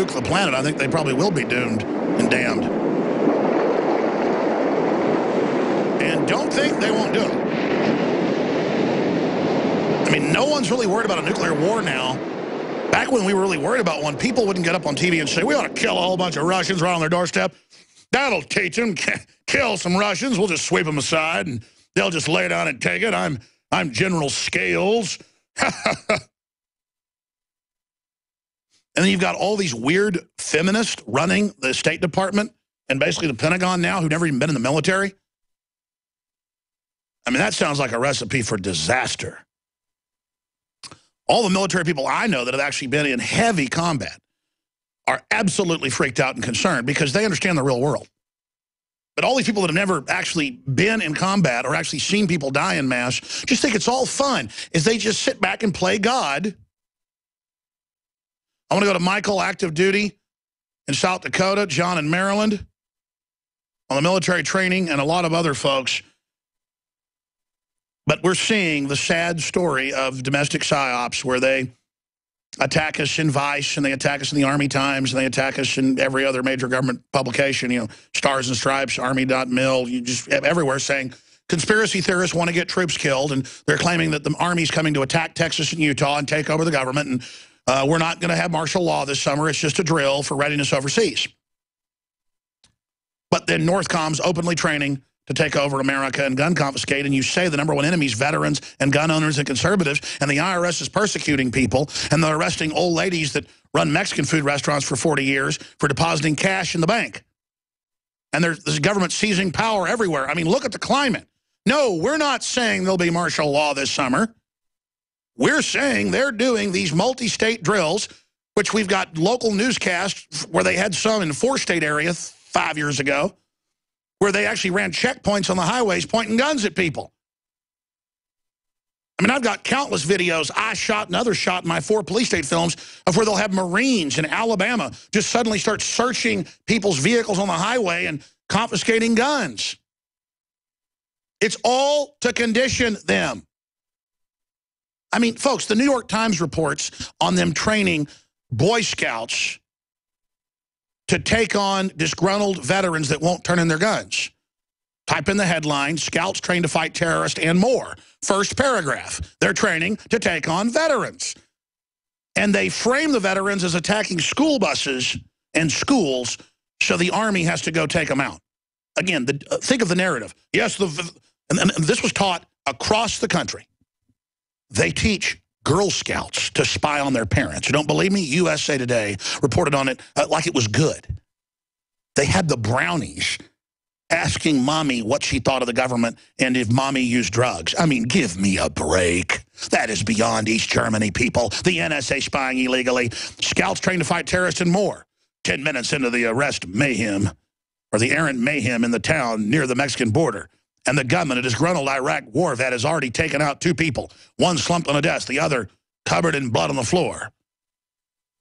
nuke the planet, I think they probably will be doomed and damned. And don't think they won't do it. I mean, no one's really worried about a nuclear war now. Back when we were really worried about one, people wouldn't get up on TV and say, we ought to kill a whole bunch of Russians right on their doorstep. That'll teach them. Kill some Russians. We'll just sweep them aside, and they'll just lay down and take it. I'm General Scales. And then you've got all these weird feminists running the State Department and basically the Pentagon now who've never even been in the military. I mean, that sounds like a recipe for disaster. All the military people I know that have actually been in heavy combat are absolutely freaked out and concerned because they understand the real world. But all these people that have never actually been in combat or actually seen people die en masse just think it's all fun, is they just sit back and play God. I want to go to Michael, active duty in South Dakota, John in Maryland, on the military training, and a lot of other folks. But we're seeing the sad story of domestic psyops where they attack us in Vice, and they attack us in the Army Times, and they attack us in every other major government publication, you know, Stars and Stripes, Army.mil, you just everywhere saying conspiracy theorists want to get troops killed, and they're claiming that the Army's coming to attack Texas and Utah and take over the government, and we're not going to have martial law this summer. It's just a drill for readiness overseas. But then Northcom's openly training to take over America and gun confiscate, and you say the #1 enemy is veterans and gun owners and conservatives, and the IRS is persecuting people, and they're arresting old ladies that run Mexican food restaurants for 40 years for depositing cash in the bank. And there's government seizing power everywhere. I mean, look at the climate. No, we're not saying there'll be martial law this summer. We're saying they're doing these multi-state drills, which we've got local newscasts where they had some in the 4-state area 5 years ago, where they actually ran checkpoints on the highways pointing guns at people. I mean, I've got countless videos I shot and others shot in my 4 police state films of where they'll have Marines in Alabama just suddenly start searching people's vehicles on the highway and confiscating guns. It's all to condition them. I mean, folks, the New York Times reports on them training Boy Scouts to take on disgruntled veterans that won't turn in their guns. Type in the headline, Scouts trained to fight terrorists and more. First paragraph, they're training to take on veterans. And they frame the veterans as attacking school buses and schools, so the Army has to go take them out. Again, think of the narrative. Yes, and this was taught across the country. They teach Girl Scouts to spy on their parents. You don't believe me? USA Today reported on it like it was good. They had the brownies asking mommy what she thought of the government and if mommy used drugs. I mean, give me a break. That is beyond East Germany, people. The NSA spying illegally. Scouts trained to fight terrorists and more. 10 minutes into the arrest mayhem, or the errant mayhem in the town near the Mexican border. And the gunman, a disgruntled Iraq war vet, has already taken out 2 people. One slumped on a desk, the other covered in blood on the floor.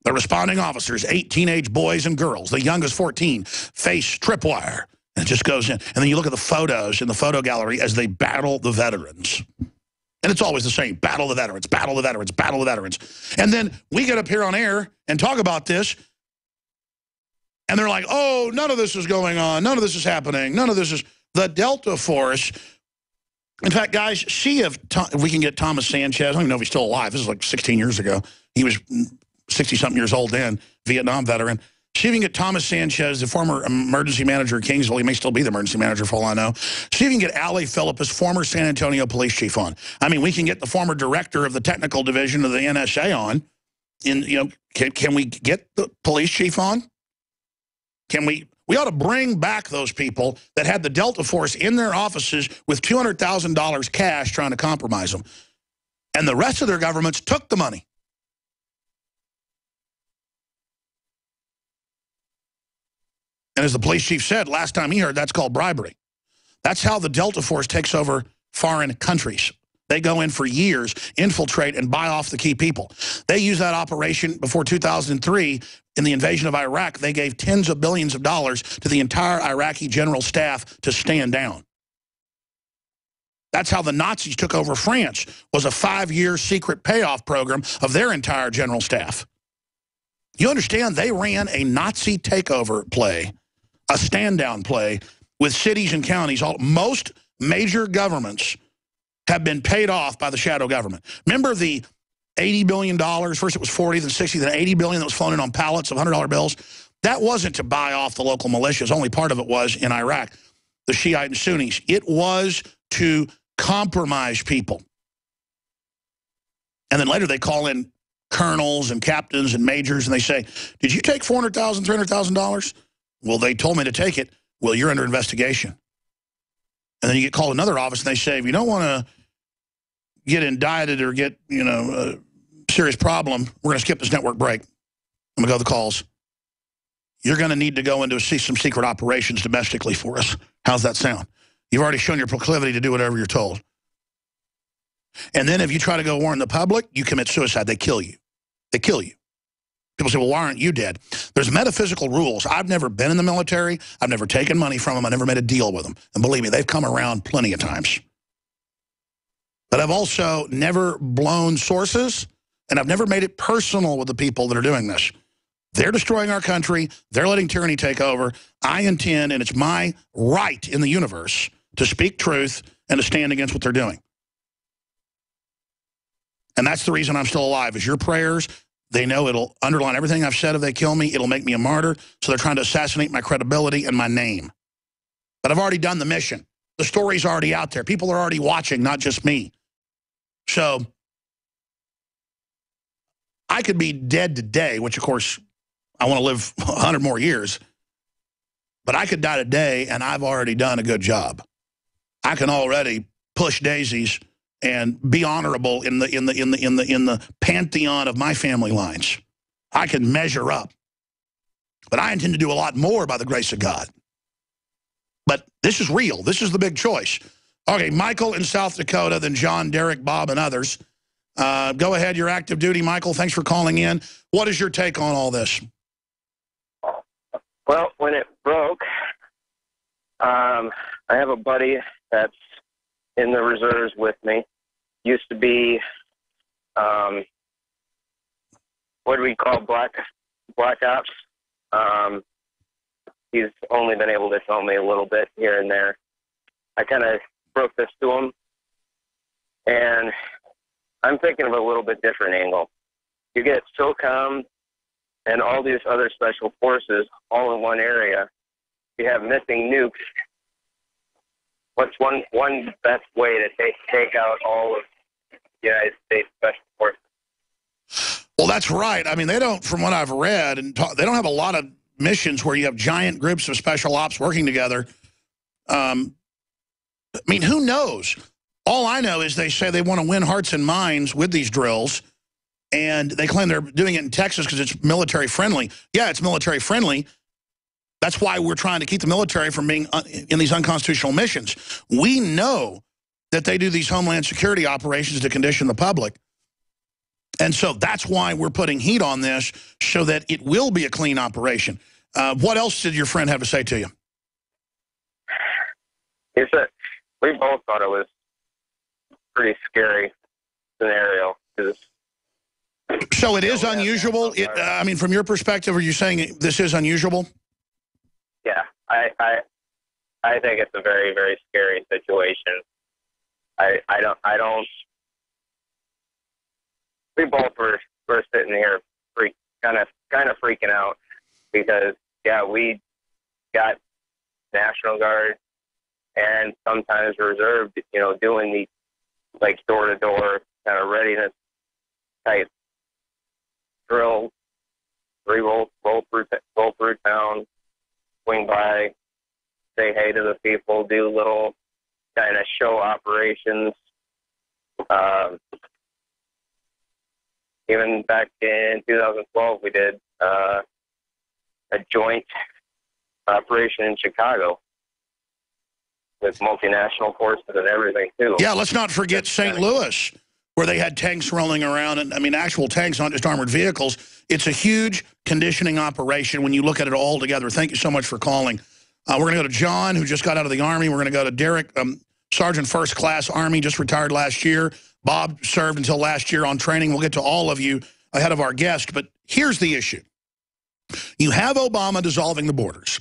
The responding officers, 8 teenage boys and girls, the youngest 14, face tripwire. And it just goes in. And then you look at the photos in the photo gallery as they battle the veterans. And it's always the same, battle the veterans, battle the veterans, battle the veterans. And then we get up here on air and talk about this, and they're like, oh, none of this is going on, none of this is happening, none of this is... The Delta Force, in fact, guys, see if we can get Thomas Sanchez. I don't even know if he's still alive. This is like 16 years ago. He was 60-something years old then, Vietnam veteran. See if we can get Thomas Sanchez, the former emergency manager of Kingsville. He may still be the emergency manager for all I know. See if we can get Ali Philippus, former San Antonio police chief, on. I mean, we can get the former director of the technical division of the NSA on. Can we get the police chief on? Can we... We ought to bring back those people that had the Delta Force in their offices with $200,000 cash trying to compromise them. And the rest of their governments took the money. And as the police chief said last time he heard, that's called bribery. That's how the Delta Force takes over foreign countries. They go in for years, infiltrate, and buy off the key people. They used that operation before 2003 in the invasion of Iraq. They gave tens of billions of dollars to the entire Iraqi general staff to stand down. That's how the Nazis took over France, was a 5-year secret payoff program of their entire general staff. You understand they ran a Nazi takeover play, a stand-down play with cities and counties. Most major governments have been paid off by the shadow government. Remember the $80 billion, first it was 40, then 60, then $80 billion that was flown in on pallets of $100 bills? That wasn't to buy off the local militias. Only part of it was in Iraq, the Shiite and Sunnis. It was to compromise people. And then later they call in colonels and captains and majors, and they say, did you take $400,000, $300,000? Well, they told me to take it. Well, you're under investigation. And then you get called another office, and they say, if you don't want to get indicted or get, a serious problem, we're going to skip this network break. I'm going to go to the calls. You're going to need to go into see some secret operations domestically for us. How's that sound? You've already shown your proclivity to do whatever you're told. And then if you try to go warn the public, you commit suicide. They kill you. They kill you. People say, well, why aren't you dead? There's metaphysical rules. I've never been in the military. I've never taken money from them. I never made a deal with them. And believe me, they've come around plenty of times. But I've also never blown sources, and I've never made it personal with the people that are doing this. They're destroying our country. They're letting tyranny take over. I intend, and it's my right in the universe, to speak truth and to stand against what they're doing. And that's the reason I'm still alive, is your prayers. They know it'll underline everything I've said. If they kill me, it'll make me a martyr. So they're trying to assassinate my credibility and my name. But I've already done the mission. The story's already out there. People are already watching, not just me. So I could be dead today, which, of course, I want to live 100 more years. But I could die today, and I've already done a good job. I can already push daisies and be honorable in the pantheon of my family lines. I can measure up. But I intend to do a lot more by the grace of God. But this is real. This is the big choice. Okay, Michael in South Dakota, then John, Derek, Bob, and others. Go ahead, you're active duty, Michael. Thanks for calling in. What is your take on all this? Well, when it broke, I have a buddy that's in the reserves with me. Used to be, what do we call black ops? He's only been able to tell me a little bit here and there. I kind of broke this to him, and I'm thinking of a little bit different angle. You get SOCOM and all these other special forces all in one area. You have missing nukes. What's one best way to take out all of the United States Special Forces? Well, that's right. I mean, they don't, from what I've read, and they don't have a lot of missions where you have giant groups of special ops working together. I mean, who knows? All I know is they say they want to win hearts and minds with these drills, and they claim they're doing it in Texas because it's military friendly. Yeah, it's military friendly. That's why we're trying to keep the military from being in these unconstitutional missions. We know that they do these homeland security operations to condition the public. And so that's why we're putting heat on this, so that it will be a clean operation. What else did your friend have to say to you? He said, we both thought it was a pretty scary scenario. So it is unusual? I mean, from your perspective, are you saying this is unusual? Yeah, I think it's a very, very scary situation. I don't. We both were sitting here, kind of freaking out because we got National Guard and sometimes reserve, doing these like door to door kind of readiness type drills. We roll through town, swing by, say hey to the people, do little kind of show operations. Even back in 2012, we did a joint operation in Chicago with multinational forces and everything, too. Yeah, let's not forget St. Louis, where they had tanks rolling around. And I mean, actual tanks, not just armored vehicles. It's a huge conditioning operation when you look at it all together. Thank you so much for calling. We're going to go to John, who just got out of the Army. We're going to go to Derek, Sergeant First Class Army, just retired last year. Bob served until last year on training. We'll get to all of you ahead of our guest. But here's the issue. You have Obama dissolving the borders.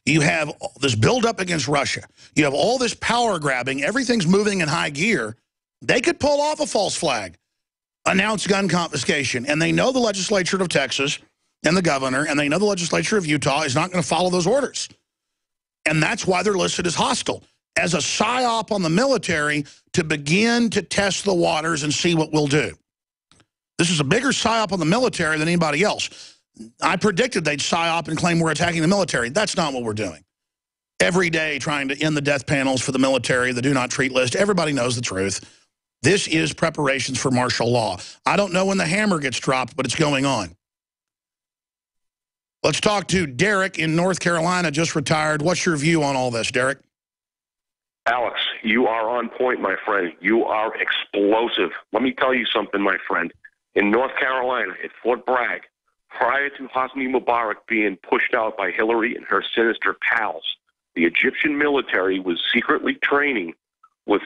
You have this buildup against Russia. You have all this power grabbing. Everything's moving in high gear. They could pull off a false flag, announce gun confiscation, and they know the legislature of Texas and the governor, and they know the legislature of Utah is not going to follow those orders. And that's why they're listed as hostile, as a psyop on the military to begin to test the waters and see what we'll do. This is a bigger psyop on the military than anybody else. I predicted they'd psyop and claim we're attacking the military. That's not what we're doing. Every day trying to end the death panels for the military, the do not treat list. Everybody knows the truth. This is preparations for martial law. I don't know when the hammer gets dropped, but it's going on. Let's talk to Derek in North Carolina, just retired. What's your view on all this, Derek? Alex, you are on point, my friend. You are explosive. Let me tell you something, my friend. In North Carolina, at Fort Bragg, prior to Hosni Mubarak being pushed out by Hillary and her sinister pals, the Egyptian military was secretly training with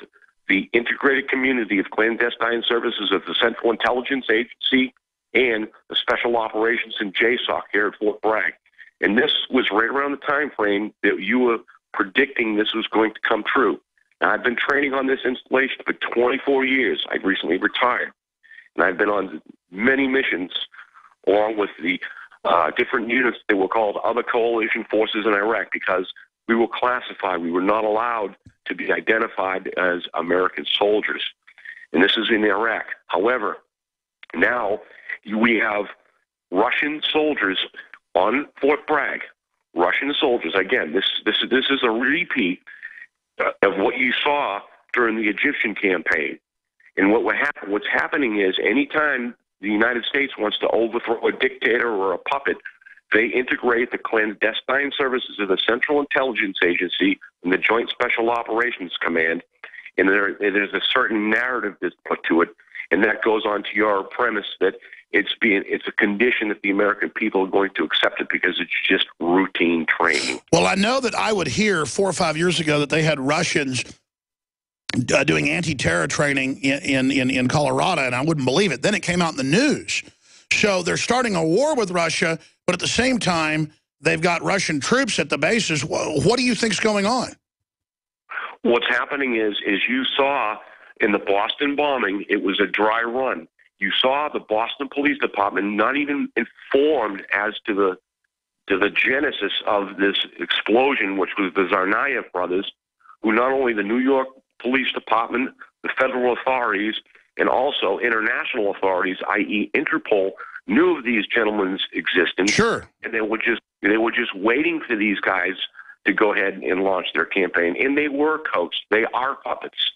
the integrated community of clandestine services of the Central Intelligence Agency and the Special Operations in JSOC here at Fort Bragg. And this was right around the time frame that you were predicting this was going to come true. Now, I've been training on this installation for 24 years. I recently retired. And I've been on many missions along with the different units that were called other coalition forces in Iraq because we were classified. We were not allowed to be identified as American soldiers. And this is in Iraq. However, now we have Russian soldiers on Fort Bragg. Russian soldiers. Again, this is a repeat of what you saw during the Egyptian campaign. And what's happening is anytime the United States wants to overthrow a dictator or a puppet, they integrate the clandestine services of the Central Intelligence Agency and the Joint Special Operations Command, and there's a certain narrative that's put to it, and that goes on to your premise that it's a condition that the American people are going to accept it because it's just routine training. Well, I know that I would hear 4 or 5 years ago that they had Russians doing anti-terror training in Colorado, and I wouldn't believe it. Then it came out in the news. So they're starting a war with Russia, but at the same time, they've got Russian troops at the bases. What do you think's going on? What's happening is you saw in the Boston bombing, it was a dry run. You saw the Boston Police Department not even informed as to the genesis of this explosion, which was the Tsarnaev brothers, who not only the New York Police Department, the federal authorities, and also international authorities, i.e. Interpol, knew of these gentlemen's existence. Sure. And they were just waiting for these guys to go ahead and launch their campaign. And they were coached. They are puppets.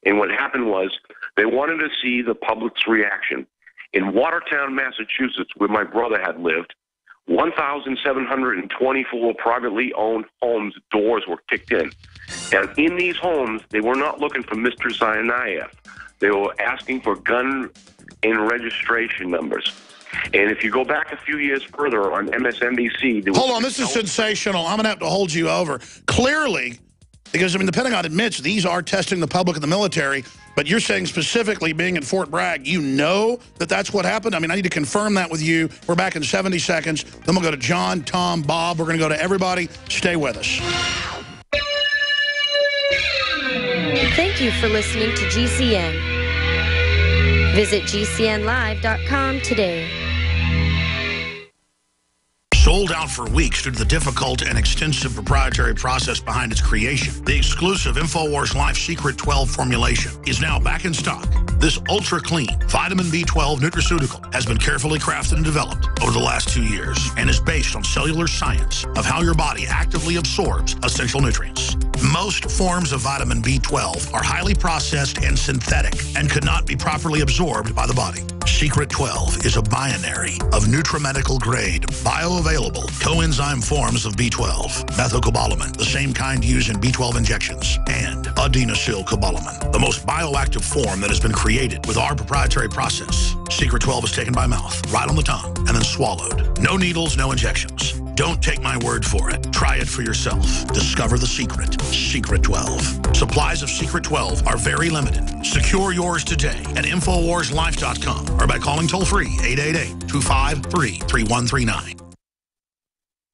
And what happened was they wanted to see the public's reaction. In Watertown, Massachusetts, where my brother had lived, 1,724 privately owned homes' doors were kicked in. And in these homes, they were not looking for Mr. Tsarnaev. They were asking for gun and registration numbers. And if you go back a few years further on MSNBC... Hold on, this is sensational. I'm going to have to hold you over. Clearly, because, I mean, the Pentagon admits these are testing the public and the military, but you're saying specifically being in Fort Bragg, you know that that's what happened? I mean, I need to confirm that with you. We're back in 70 seconds. Then we'll go to John, Tom, Bob. We're going to go to everybody. Stay with us. Thank you for listening to GCN. Visit GCNlive.com today. Sold out for weeks due to the difficult and extensive proprietary process behind its creation. The exclusive InfoWars Life Secret 12 formulation is now back in stock. This ultra-clean vitamin B12 nutraceutical has been carefully crafted and developed over the last 2 years and is based on cellular science of how your body actively absorbs essential nutrients. Most forms of vitamin B12 are highly processed and synthetic and could not be properly absorbed by the body. Secret 12 is a binary of nutramedical grade, bioavailable coenzyme forms of B12, methylcobalamin, the same kind used in B12 injections, and adenosylcobalamin, the most bioactive form that has been created with our proprietary process. Secret 12 is taken by mouth, right on the tongue, and then swallowed. No needles, no injections. Don't take my word for it. Try it for yourself. Discover the secret. Secret 12. Supplies of Secret 12 are very limited. Secure yours today at InfoWarsLife.com or by calling toll-free 888-253-3139.